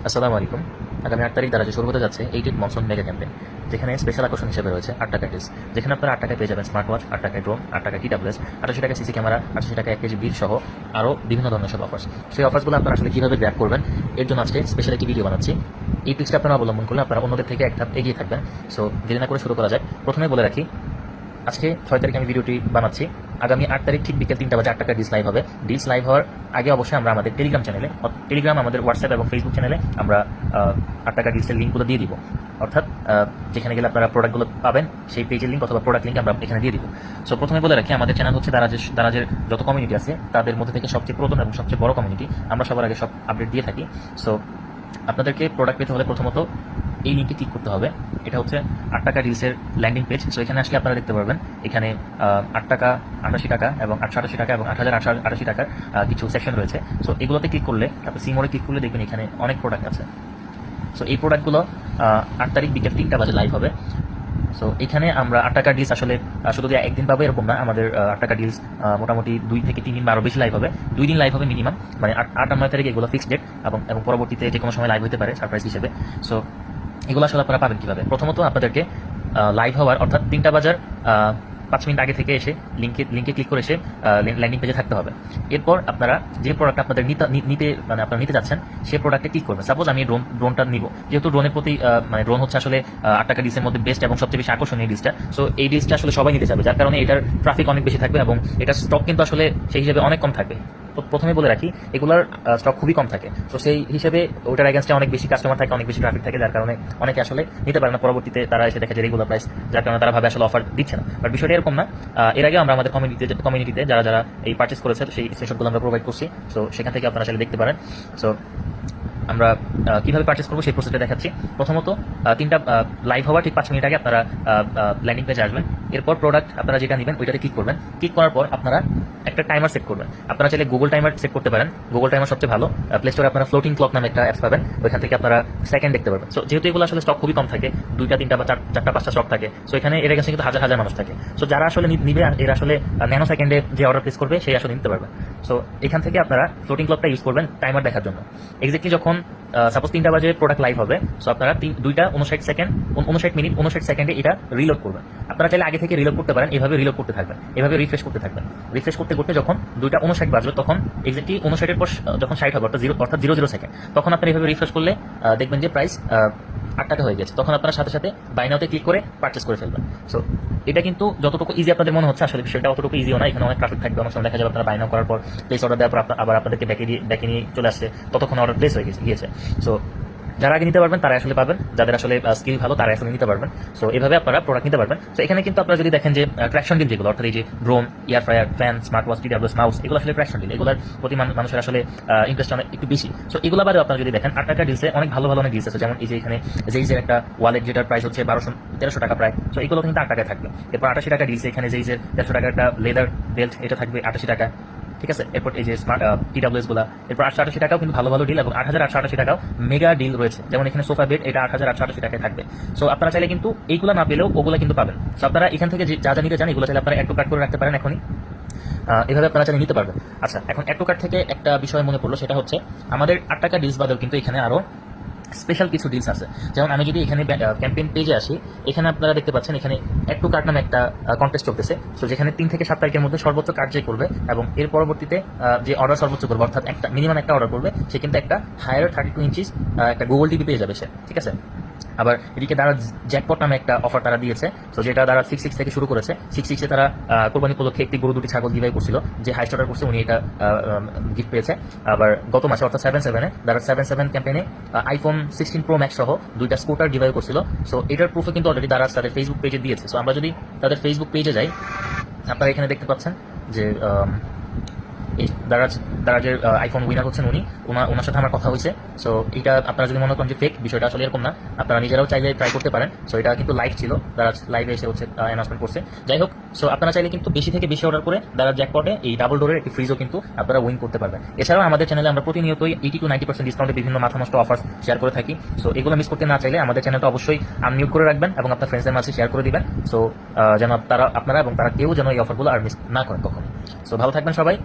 আসসালামু আলাইকুম। আগামী 8 তারিখ দ্বারা যে শুরু হতে যাচ্ছে এইটিন মনসুন মেগা ক্যাম্পেইন, যেখানে স্পেশাল আকর্ষণ হিসেবে রয়েছে 8 টাকা ডিলস, যেখানে আপনারা 8 টাকায় পেয়ে যাবেন স্মার্ট ওয়াচ, 8 টাকায় ড্রোন, 8 টাকায় TWS, 88 টাকায় সিসি ক্যামেরা, 88 টাকায় 1 কেজি বিফ সহ আরও বিভিন্ন ধরনের সব অফার্স। সেই অফার্সগুলো আপনারা আসলে কীভাবে গ্র্যাব করবেন, এর জন্য আজকে স্পেশাল একটি ভিডিও বানাচ্ছি। এই টিপসটা আপনারা অবলম্বন করলে আপনারা অন্যদের থেকে এক ধাপ এগিয়ে থাকবেন। সো দেরি না করে শুরু করা যায়। প্রথমে বলে রাখি, আজকে 6 তারিখ আমি ভিডিওটি বানাচ্ছি। আগামী 8 তারিখ ঠিক বিকেল 3টা বাজে 8 টাকা ডিলস লাইভ হবে। ডিলস লাইভ হওয়ার আগে অবশ্যই আমরা আমাদের টেলিগ্রাম চ্যানেলে, আমাদের হোয়াটসঅ্যাপ এবং ফেসবুক চ্যানেলে আমরা 8 টাকা ডিলসের লিঙ্কগুলো দিয়ে দিব। অর্থাৎ যেখানে গেলে আপনারা প্রোডাক্টগুলো পাবেন সেই পেজের লিঙ্ক অথবা প্রোডাক্ট লিঙ্ক আমরা এখানে দিয়ে দিব। সো প্রথমে বলে রাখি, আমাদের চ্যানেল হচ্ছে দারাজের যত কমিউনিটি আছে তাদের মধ্যে থেকে সবচেয়ে পুরাতন এবং সবচেয়ে বড় কমিউনিটি। আমরা সবার আগে সব আপডেট দিয়ে থাকি। সো আপনাদেরকে প্রোডাক্ট পেতে হলে প্রথমত এই লিঙ্কে ক্লিক করতে হবে। এটা হচ্ছে 8 টাকা ডিলসের ল্যান্ডিং পেজ। সো এখানে আসলে আপনারা দেখতে পারবেন এখানে 8 টাকা, 88 টাকা এবং 888 টাকা এবং 8088 টাকার কিছু সেকশন রয়েছে। সো এগুলোতে ক্লিক করলে, আপনি সি মোড়ে ক্লিক করলে দেখবেন এখানে অনেক প্রোডাক্ট আছে। সো এই প্রোডাক্টগুলো 8 তারিখ বিকেল 3টা বাজে লাইভ হবে। সো এখানে আমরা 8 টাকা ডিলস আসলে শুধু যে একদিন পাবো এরকম না। আমাদের 8 টাকা ডিলস মোটামুটি 2 থেকে 3 দিন বা আরও বেশি লাইভ হবে। 2 দিন লাইভ হবে মিনিমাম, মানে 8 আর 9 তারিখ এগুলো ফিক্সড ডেট এবং পরবর্তীতে যে কোনো সময় লাইভ হতে পারে সারপ্রাইজ হিসেবে। সো এগুলো আসলে আপনারা পাবেন কীভাবে? প্রথমত আপনাদেরকে লাইভ হওয়ার অর্থাৎ 3টা বাজার 5 মিনিট আগে থেকে এসে লিঙ্কে ক্লিক করে এসে ল্যান্ডিং পেজে থাকতে হবে। এরপর আপনারা যে প্রোডাক্ট আপনাদের আপনারা নিতে যাচ্ছেন সেই প্রোডাক্টে ক্লিক করবেন। সাপোজ আমি ড্রোনটা নিব, যেহেতু ড্রোনের প্রতি মানে ড্রোন হচ্ছে আসলে 8 টাকা ডিলসের মধ্যে বেস্ট এবং সবচেয়ে বেশি আকর্ষণীয় ডিলসটা। সো এই ডিলসটা আসলে সবাই নিতে যাবে, যার কারণে এটার ট্রাফিক অনেক বেশি থাকবে এবং এটার স্টক কিন্তু আসলে সেই হিসেবে অনেক কম থাকবে। প্রথমে বলে রাখি, এগুলোর স্টক খুবই কম থাকে। তো সেই হিসেবে ওটার এগেন্স্টে অনেক বেশি কাস্টমার থাকে, অনেক বেশি ট্রাফিক থাকে, যার কারণে অনেকে আসলে নিতে পারে না। পরবর্তীতে তারা এসে দেখে যে রেগুলার প্রাইস, যার কারণে তারা ভাবে আসলে অফার দিচ্ছে না। বাট বিষয়টা এরকম না। এর আগে আমরা আমাদের কমিউনিটিতে যারা এই পারচেস করেছে সেই স্ক্রিনশটগুলো আমরা প্রোভাইড করছি। সো সেখান থেকে আপনারা আসলে দেখতে পারেন। সো আমরা কীভাবে পারচেস করবো সেই প্রসেসটা দেখাচ্ছি। প্রথমত 3টা লাইভ হওয়ার ঠিক 5 মিনিট আগে আপনারা ল্যান্ডিং পেজে আসবেন। এরপর প্রোডাক্ট আপনারা যেটা নেবেন ওইটাতে ক্লিক করবেন। ক্লিক করার পর আপনারা একটা টাইমার সেট করবেন। আপনারা চাইলে গুগল টাইমার সেট করতে পারেন। গুগল টাইমার সবচেয়ে ভালো। প্লে স্টোরে আপনারা ফ্লোটিং ক্লক নামে একটা অ্যাপস পাবেন, ওইখান থেকে আপনারা সেকেন্ড দেখতে পারবেন। সো যেহেতু এগুলো আসলে স্টক খুবই কম থাকে, 2টা 3টা বা 4টা 5টা স্টক থাকে। সো এখানে এর কাছে কিন্তু হাজার হাজার মানুষ থাকে। সো যারা আসলে নিবে এর আসলে ন্যানো সেকেন্ডে যে অর্ডার প্লেস করবে সেই আসলে নিতে পারবেন। সো এখান থেকে আপনারা ফ্লোটিং ক্লকটা ইউজ করবেন টাইমার দেখার জন্য। এক্স্যাক্টলি যখন সাপোজ 3টা বাজে প্রোডাক্ট লাইভ হবে, সো আপনারা 2টা 59 মিনিট 59 সেকেন্ডে এটা রিলোড করবেন। আপনারা চাইলে আগে থেকে রিলোড করতে পারেন, এভাবে রিলোড করতে থাকবেন, এভাবে রিফ্রেশ করতে থাকবেন। রিফ্রেশ করতে করতে যখন 2টা 59 বাজবে, তখন এক্স্যাক্টলি 59-এর পর যখন 60 হবে অর্থাৎ 00 সেকেন্ড, তখন আপনারা এইভাবে রিফ্রেশ করলে দেখবেন যে প্রাইস 8 টাকা হয়ে গেছে। তখন আপনারা সাথে সাথে বাই নাওতে ক্লিক করে পারচেস করে ফেলবেন। সো এটা কিন্তু যতটুকু ইজি আপনাদের মনে হচ্ছে, আসলে বিষয়টা অতটুকু ইজিও না। এখানে অনেক ট্রাফিক থাকবে। অনেক সময় দেখা যাবে আপনারা বাই নাও করার পর প্লেস অর্ডার দেওয়ার পর আবার আপনাদেরকে ব্যাকে নিয়ে চলে আসছে, ততক্ষণ অর্ডার প্লেস হয়ে গিয়েছে। সো যারা আগে নিতে পারবেন তারা আসলে পাবেন, যাদের আসলে স্কিল ভালো তারা আসলে নিতে পারবেন। সো এভাবে আপনারা প্রোডাক্ট নিতে পারবেন। সো এখানে কিন্তু আপনারা যদি দেখেন যে ট্র্যাকশন ডিল যেগুলো, অর্থাৎ এই যে drone, air fryer, fan, smart watch, TWS, mouse, এগুলো আসলে ট্র্যাকশন ডিল। এগুলোর প্রতি মানুষের আসলে ইন্টারেস্ট অনেক একটু বেশি। সো এগুলো বাদেও আপনারা যদি দেখেন 8 টাকা ডিলসে অনেক ভালো ভালো অনেক ডিলস আছে। যেমন এই যে এখানে জেইজের একটা ওয়ালেট, যেটার প্রাইস হচ্ছে 1300 টাকা প্রায়। সো এগুলো কিন্তু 8 টাকায় থাকবে। এরপর 88 টাকা ডিলসে এখানে জেইজের 150 টাকার একটা লেদার বেল্ট, এটা থাকবে 88 টাকা। ঠিক আছে। এরপর এই যে স্মার্ট TWS গুলা, এরপর 888 টাকাও কিন্তু ভালো ভালো ডিল এবং 8888 টাকাও মেগা ডিল রয়েছে। যেমন এখানে সোফা বেড, এটা 8888 টাকায় থাকবে। সো আপনারা চাইলে কিন্তু এইগুলো না পেলেও ওগুলো কিন্তু পাবেন। সো আপনারা এখান থেকে যা যা নিতে চান এগুলো চাইলে আপনারা একটু কাট করে রাখতে পারেন এখনই, এভাবে আপনারা চাইলে নিতে পারবেন। আচ্ছা, এখন একটু কাট থেকে একটা বিষয় মনে পড়লো, সেটা হচ্ছে আমাদের 8 টাকা ডিলস বাদেও কিন্তু এখানে আরও স্পেশাল কিছু ডিলস আছে। যেমন আমি যদি এখানে ক্যাম্পেইন পেজে আসি, এখানে আপনারা দেখতে পাচ্ছেন এখানে অ্যাড টু কার্ট নামে একটা কন্টেস্ট চলতেছে। সো যেখানে 3 থেকে 7 তারিখের মধ্যে সর্বোচ্চ কার্ড যে করবে এবং এর পরবর্তীতে যে অর্ডার সর্বোচ্চ করবে, অর্থাৎ একটা মিনিমাম একটা অর্ডার করবে, সে কিন্তু একটা হায়ার 32 ইঞ্চিস একটা গুগল টিভি পেয়ে যাবে সে। ঠিক আছে। আবার এদিকে তারা জ্যাকপট নামে একটা অফার তারা দিয়েছে। তো যেটা তারা 66 থেকে শুরু করেছে। 66-এ তারা কোরবানি উপলক্ষে একটি গরু, 2টি ছাগল গিভঅ্যাওয়ে করছিল। যে হাইস্ট অর্ডার করছে উনি এটা গিফট পেয়েছে। আবার গত মাসে অর্থাৎ 77-এ তারা 77 ক্যাম্পেইনে আইফোন 16 প্রো ম্যাক্স সহ 2টা স্কুটার গিভঅ্যাওয়ে করছিল। সো এটার প্রুফে কিন্তু অলরেডি তারা তাদের ফেসবুক পেজে দিয়েছে। সো আমরা যদি তাদের ফেসবুক পেজে যাই, আপনারা এখানে দেখতে পাচ্ছেন যে দারাজের আইফোন উইনার হচ্ছেন উনি। ওনার সাথে আমার কথা হয়েছে। সো এটা আপনারা যদি মনে করেন যে ফেক, বিষয়টা আসলে এরকম না। আপনারা নিজেরাও চাইলে ট্রাই করতে পারেন। সো এটা কিন্তু লাইভ ছিল, দারাজ লাইভে এসে হচ্ছে অ্যানাউন্সমেন্ট করছে। যাই হোক, সো আপনারা চাইলে কিন্তু বেশি থেকে বেশি অর্ডার করে দারাজ জ্যাকপটে এই ডাবল ডোরের একটি ফ্রিজও কিন্তু আপনারা উইন করতে পারবেন। এছাড়াও আমাদের চ্যানেলে আমরা প্রতিনিয়তই 80 to 90% ডিসকাউন্টে বিভিন্ন মাথা নষ্ট অফার শেয়ার করে থাকি। সো এগুলো মিস করতে না চাইলে আমাদের চ্যানেলটা অবশ্যই আনমিউট করে রাখবেন এবং আপনার ফ্রেন্ডসদের মাঝে শেয়ার করে দিবেন। সো যেন আপনারা এবং তারা কেউ যেন এই অফারগুলো আর মিস না করেন কখনো। সো ভালো থাকবেন সবাই।